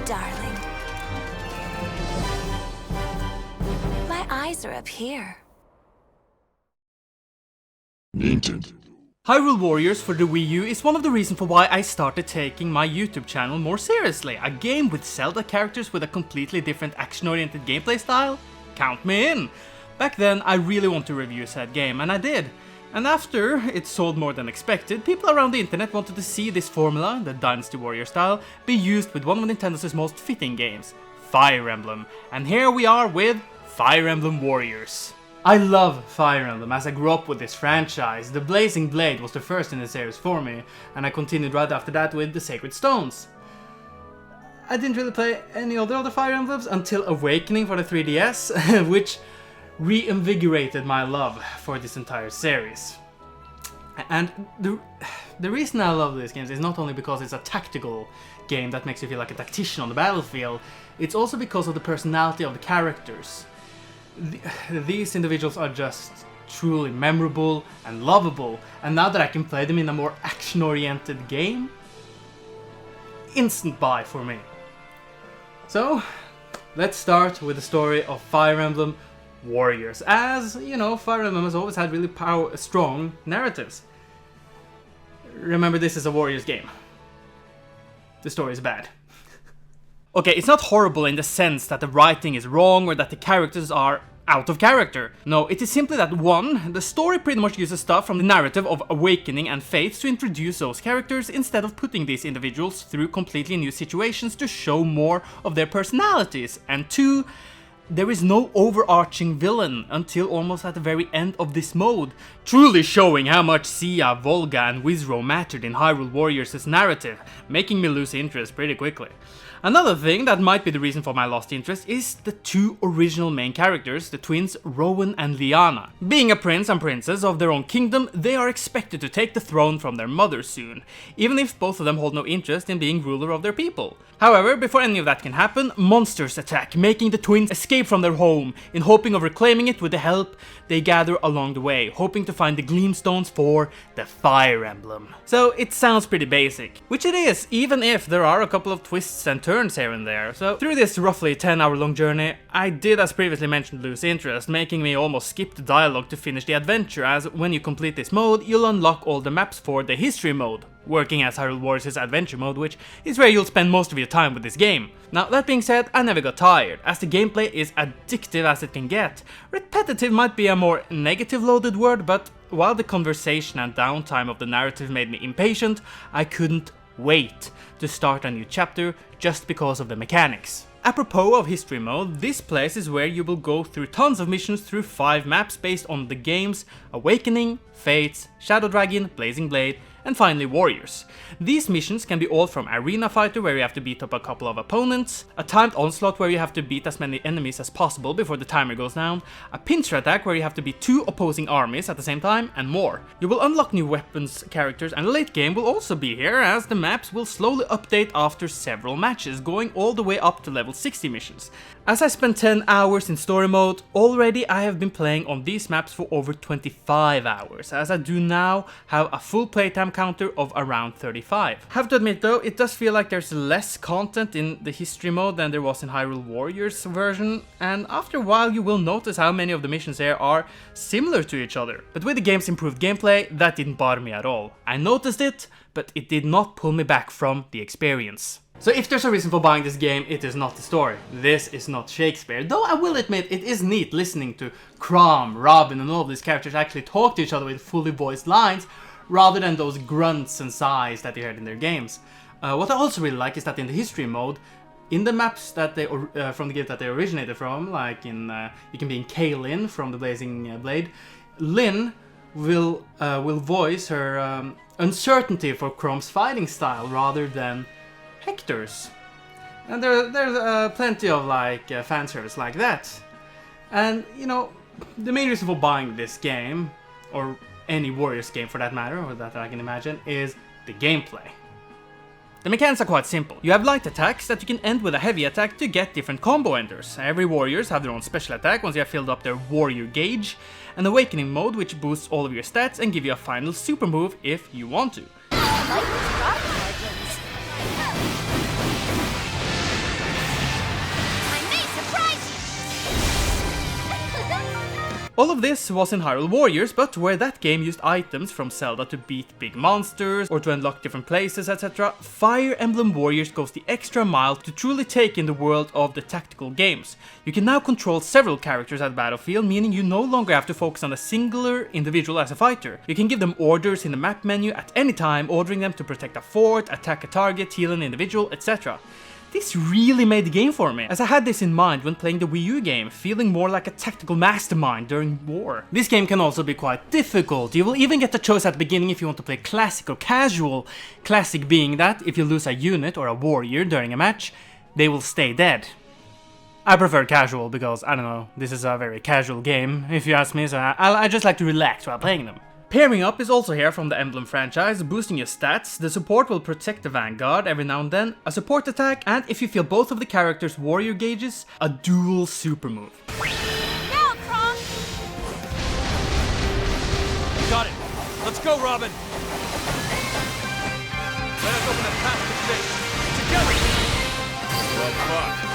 darling. My eyes are up here. Nintendo. Hyrule Warriors for the Wii U is one of the reasons for why I started taking my YouTube channel more seriously. A game with Zelda characters with a completely different action-oriented gameplay style? Count me in! Back then, I really wanted to review said game, and I did. And after it sold more than expected, people around the internet wanted to see this formula, the Dynasty Warrior style, be used with one of Nintendo's most fitting games, Fire Emblem. And here we are with Fire Emblem Warriors. I love Fire Emblem as I grew up with this franchise. The Blazing Blade was the first in the series for me, and I continued right after that with the Sacred Stones. I didn't really play any other Fire Emblems until Awakening for the 3DS, which reinvigorated my love for this entire series. And the reason I love these games is not only because it's a tactical game that makes you feel like a tactician on the battlefield, it's also because of the personality of the characters. These individuals are just truly memorable and lovable, and now that I can play them in a more action-oriented game, instant buy for me. So, let's start with the story of Fire Emblem Warriors. As you know, Fire Emblem has always had really strong narratives. Remember, this is a Warriors game. The story is bad. Okay, it's not horrible in the sense that the writing is wrong or that the characters are out of character. No, it is simply that 1. The story pretty much uses stuff from the narrative of Awakening and Fates to introduce those characters instead of putting these individuals through completely new situations to show more of their personalities. And 2. There is no overarching villain until almost at the very end of this mode, truly showing how much Sia, Volga and Wizro mattered in Hyrule Warriors' narrative, making me lose interest pretty quickly. Another thing that might be the reason for my lost interest is the 2 original main characters, the twins Rowan and Liana. Being a prince and princess of their own kingdom, they are expected to take the throne from their mother soon, even if both of them hold no interest in being ruler of their people. However, before any of that can happen, monsters attack, making the twins escape from their home, in hoping of reclaiming it with the help they gather along the way, hoping to find the Gleamstones for the Fire Emblem. So it sounds pretty basic, which it is, even if there are a couple of twists and turns here and there. So through this roughly 10-hour-long journey, I did, as previously mentioned, lose interest, making me almost skip the dialogue to finish the adventure, as when you complete this mode, you'll unlock all the maps for the History mode, working as Hyrule Warriors' Adventure mode, which is where you'll spend most of your time with this game. Now, that being said, I never got tired, as the gameplay is addictive as it can get. Repetitive might be a more negative-loaded word, but while the conversation and downtime of the narrative made me impatient, I couldn't wait to start a new chapter just because of the mechanics. Apropos of History mode, this place is where you will go through tons of missions through 5 maps based on the games Awakening, Fates, Shadow Dragon, Blazing Blade, and finally Warriors. These missions can be all from Arena Fighter, where you have to beat up a couple of opponents, a timed onslaught where you have to beat as many enemies as possible before the timer goes down, a pincer attack where you have to beat 2 opposing armies at the same time, and more. You will unlock new weapons, characters, and the late game will also be here, as the maps will slowly update after several matches, going all the way up to level 60 missions. As I spent 10 hours in story mode, already I have been playing on these maps for over 25 hours, as I do now have a full playtime counter of around 35. Have to admit though, it does feel like there's less content in the History mode than there was in Hyrule Warriors version, and after a while you will notice how many of the missions here are similar to each other. But with the game's improved gameplay, that didn't bother me at all. I noticed it, but it did not pull me back from the experience. So if there's a reason for buying this game, it is not the story. This is not Shakespeare, though I will admit it is neat listening to Chrom, Robin and all of these characters actually talk to each other with fully voiced lines, rather than those grunts and sighs that you heard in their games. What I also really like is that in the History mode, in the maps that they from the game that they originated from, like in you can be in Kaelin from the Blazing Blade, Lyn will voice her uncertainty for Chrom's fighting style rather than Hector's. And there's plenty of like fan service like that. And you know, the main reason for buying this game, or any Warriors game for that matter, or that I can imagine, is the gameplay. The mechanics are quite simple. You have light attacks that you can end with a heavy attack to get different combo enders. Every warriors have their own special attack once you have filled up their warrior gauge, an awakening mode which boosts all of your stats and give you a final super move if you want to. All of this was in Hyrule Warriors, but where that game used items from Zelda to beat big monsters or to unlock different places, etc., Fire Emblem Warriors goes the extra mile to truly take in the world of the tactical games. You can now control several characters at the battlefield, meaning you no longer have to focus on a singular individual as a fighter. You can give them orders in the map menu at any time, ordering them to protect a fort, attack a target, heal an individual, etc. This really made the game for me, as I had this in mind when playing the Wii U game, feeling more like a tactical mastermind during war. This game can also be quite difficult. You will even get the choice at the beginning if you want to play classic or casual. Classic being that if you lose a unit or a warrior during a match, they will stay dead. I prefer casual because, I don't know, this is a very casual game, if you ask me, so I just like to relax while playing them. Pairing up is also here from the Emblem franchise, boosting your stats. The support will protect the vanguard every now and then, a support attack, and if you feel both of the characters' warrior gauges, a dual super move. Now, Kron! Got it. Let's go, Robin. Let us open a path to safety. Together. Well fought.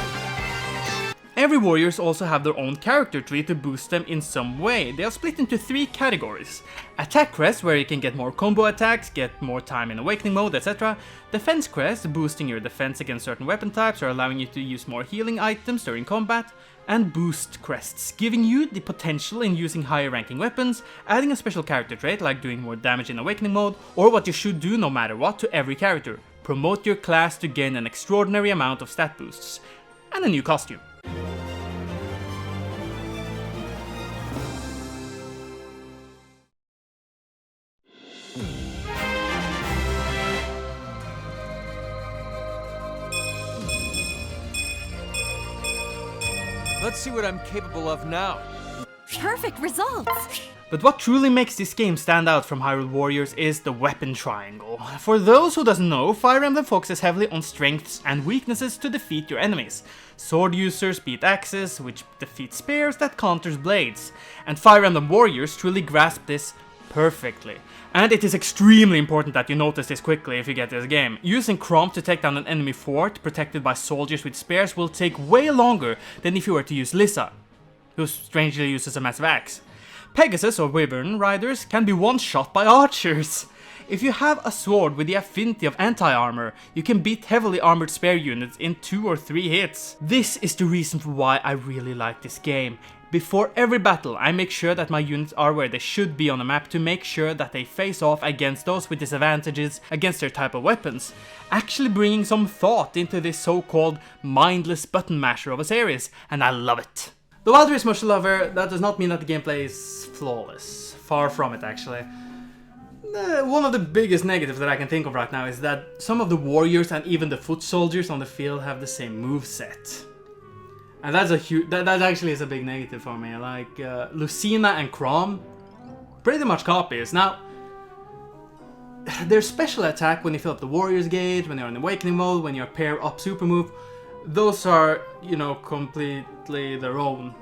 Every warriors also have their own character tree to boost them in some way. They are split into 3 categories. Attack crest, where you can get more combo attacks, get more time in awakening mode, etc. Defense crest, boosting your defense against certain weapon types or allowing you to use more healing items during combat. And boost crests, giving you the potential in using higher ranking weapons, adding a special character trait like doing more damage in awakening mode, or what you should do no matter what to every character. Promote your class to gain an extraordinary amount of stat boosts. And a new costume. Let's see what I'm capable of now. Perfect results! But what truly makes this game stand out from Hyrule Warriors is the weapon triangle. For those who doesn't know, Fire Emblem focuses heavily on strengths and weaknesses to defeat your enemies. Sword users beat axes, which defeat spears that counters blades. And Fire Emblem Warriors truly grasp this perfectly. And it is extremely important that you notice this quickly if you get this game. Using Chrom to take down an enemy fort protected by soldiers with spears will take way longer than if you were to use Lissa, who strangely uses a massive axe. Pegasus or Wyvern riders can be one-shot by archers. If you have a sword with the affinity of anti-armor, you can beat heavily armored spear units in 2 or 3 hits. This is the reason for why I really like this game. Before every battle, I make sure that my units are where they should be on the map to make sure that they face off against those with disadvantages against their type of weapons, actually bringing some thought into this so-called mindless button masher of a series, and I love it. Though I'll is much lover, that does not mean that the gameplay is flawless. Far from it, actually. One of the biggest negatives that I can think of right now is that some of the warriors and even the foot soldiers on the field have the same moveset. And that's a huge, that actually is a big negative for me. Like, Lucina and Chrom, pretty much copies. Now, their special attack when you fill up the warrior's gauge, when you're in awakening mode, when you're pair up super move, those are, you know, completely their own.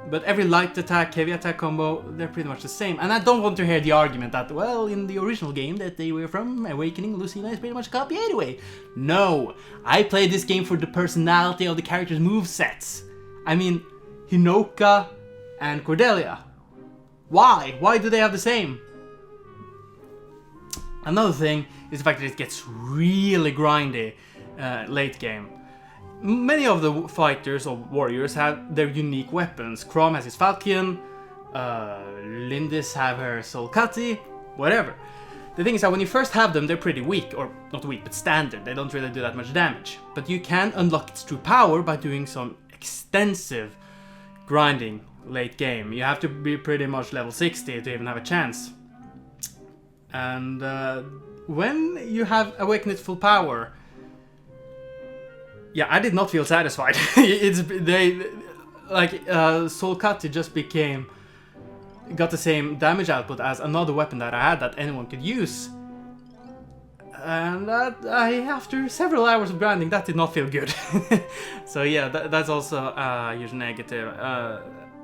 But every light attack, heavy attack combo, they're pretty much the same. And I don't want to hear the argument that, well, in the original game that they were from, Awakening, Lucina is pretty much a copy anyway. No, I played this game for the personality of the characters' movesets. I mean, Hinoka and Cordelia. Why? Why do they have the same? Another thing is the fact that it gets really grindy late game. Many of the fighters or warriors have their unique weapons. Chrom has his Falchion, Lindis have her Solcati, whatever. The thing is that when you first have them, they're pretty weak, or not weak, but standard. They don't really do that much damage. But you can unlock its true power by doing some extensive grinding late game. You have to be pretty much level 60 to even have a chance. And when you have awakened its full power, yeah, I did not feel satisfied. Solcati just got the same damage output as another weapon that I had that anyone could use. And after several hours of grinding, that did not feel good. So yeah, that's also a huge negative.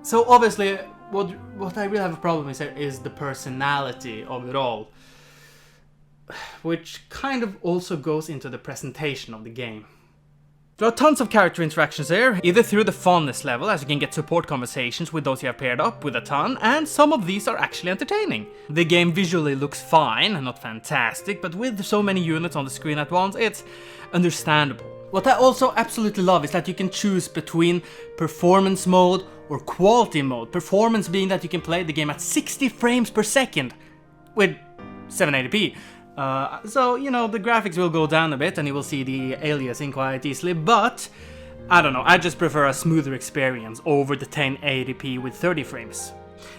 So obviously, what I really have a problem with here is the personality of it all. Which kind of also goes into the presentation of the game. There are tons of character interactions here, either through the fondness level, as you can get support conversations with those you have paired up with a ton, and some of these are actually entertaining. The game visually looks fine, not fantastic, but with so many units on the screen at once, it's understandable. What I also absolutely love is that you can choose between performance mode or quality mode. Performance being that you can play the game at 60 frames per second with 780p. So, you know, the graphics will go down a bit and you will see the aliasing quite easily, but I don't know, I just prefer a smoother experience over the 1080p with 30 frames.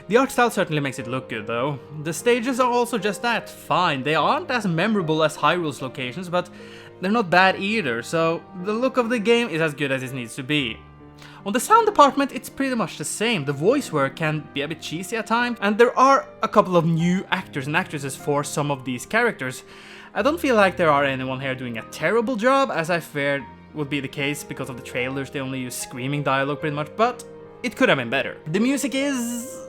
The art style certainly makes it look good though. The stages are also just that, fine. They aren't as memorable as Hyrule's locations, but they're not bad either, so the look of the game is as good as it needs to be. On the sound department, it's pretty much the same. The voice work can be a bit cheesy at times, and there are a couple of new actors and actresses for some of these characters. I don't feel like there are anyone here doing a terrible job, as I feared would be the case because of the trailers. They only use screaming dialogue pretty much, but it could have been better. The music is...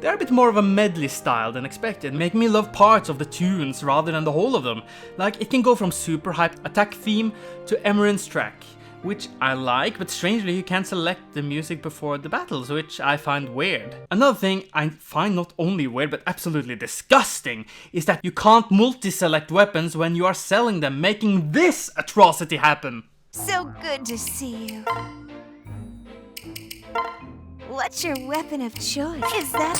they're a bit more of a medley style than expected, making me love parts of the tunes rather than the whole of them. Like, it can go from super hyped attack theme to Emerald's track, which I like, but strangely you can't select the music before the battles, which I find weird. Another thing I find not only weird but absolutely disgusting is that you can't multi-select weapons when you are selling them, making this atrocity happen. So good to see you. What's your weapon of choice? Is that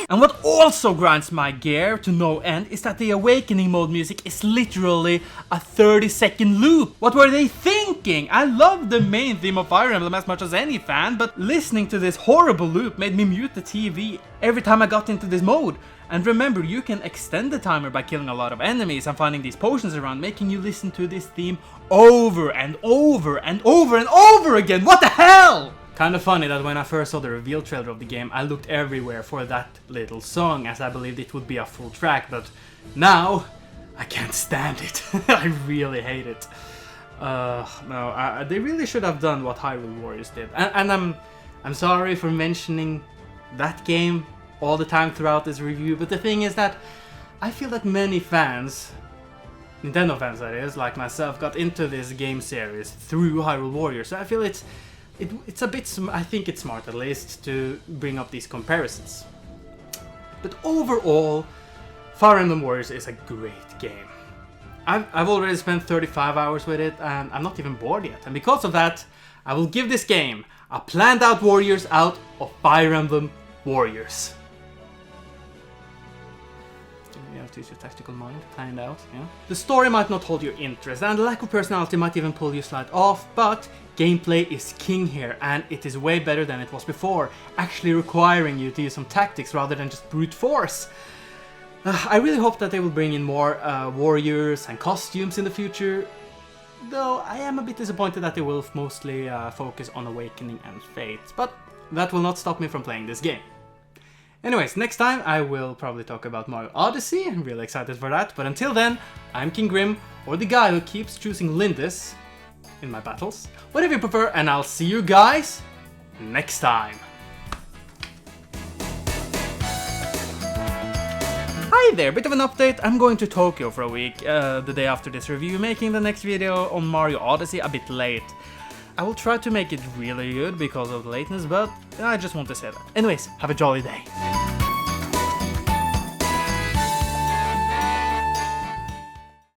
And what also grinds my gear to no end is that the awakening mode music is literally a 30-second loop. What were they thinking? I love the main theme of Fire Emblem as much as any fan, but listening to this horrible loop made me mute the TV every time I got into this mode. And remember, you can extend the timer by killing a lot of enemies and finding these potions around, making you listen to this theme over and over and over and over again. What the hell? Kinda funny that when I first saw the reveal trailer of the game, I looked everywhere for that little song, as I believed it would be a full track, but now I can't stand it. I really hate it. No, they really should have done what Hyrule Warriors did. And I'm sorry for mentioning that game all the time throughout this review, but the thing is that I feel that many fans, Nintendo fans that is, like myself, got into this game series through Hyrule Warriors. So I feel it's a bit, I think it's smart at least, to bring up these comparisons. But overall, Fire Emblem Warriors is a great game. I've already spent 35 hours with it and I'm not even bored yet. And because of that, I will give this game a planned out Warriors out of Fire Emblem Warriors. You have to use your tactical mind, planned out, yeah. The story might not hold your interest and the lack of personality might even pull you slight off, but gameplay is king here and it is way better than it was before, actually requiring you to use some tactics rather than just brute force. I really hope that they will bring in more warriors and costumes in the future, though I am a bit disappointed that they will mostly focus on Awakening and Fate, but that will not stop me from playing this game. Anyways, next time I will probably talk about Mario Odyssey, I'm really excited for that, but until then, I'm KingJGrim, or the guy who keeps choosing Lindis in my battles, whatever you prefer, and I'll see you guys next time. Hi there, bit of an update. I'm going to Tokyo for a week, the day after this review, making the next video on Mario Odyssey a bit late. I will try to make it really good because of the lateness, but I just want to say that. Anyways, have a jolly day.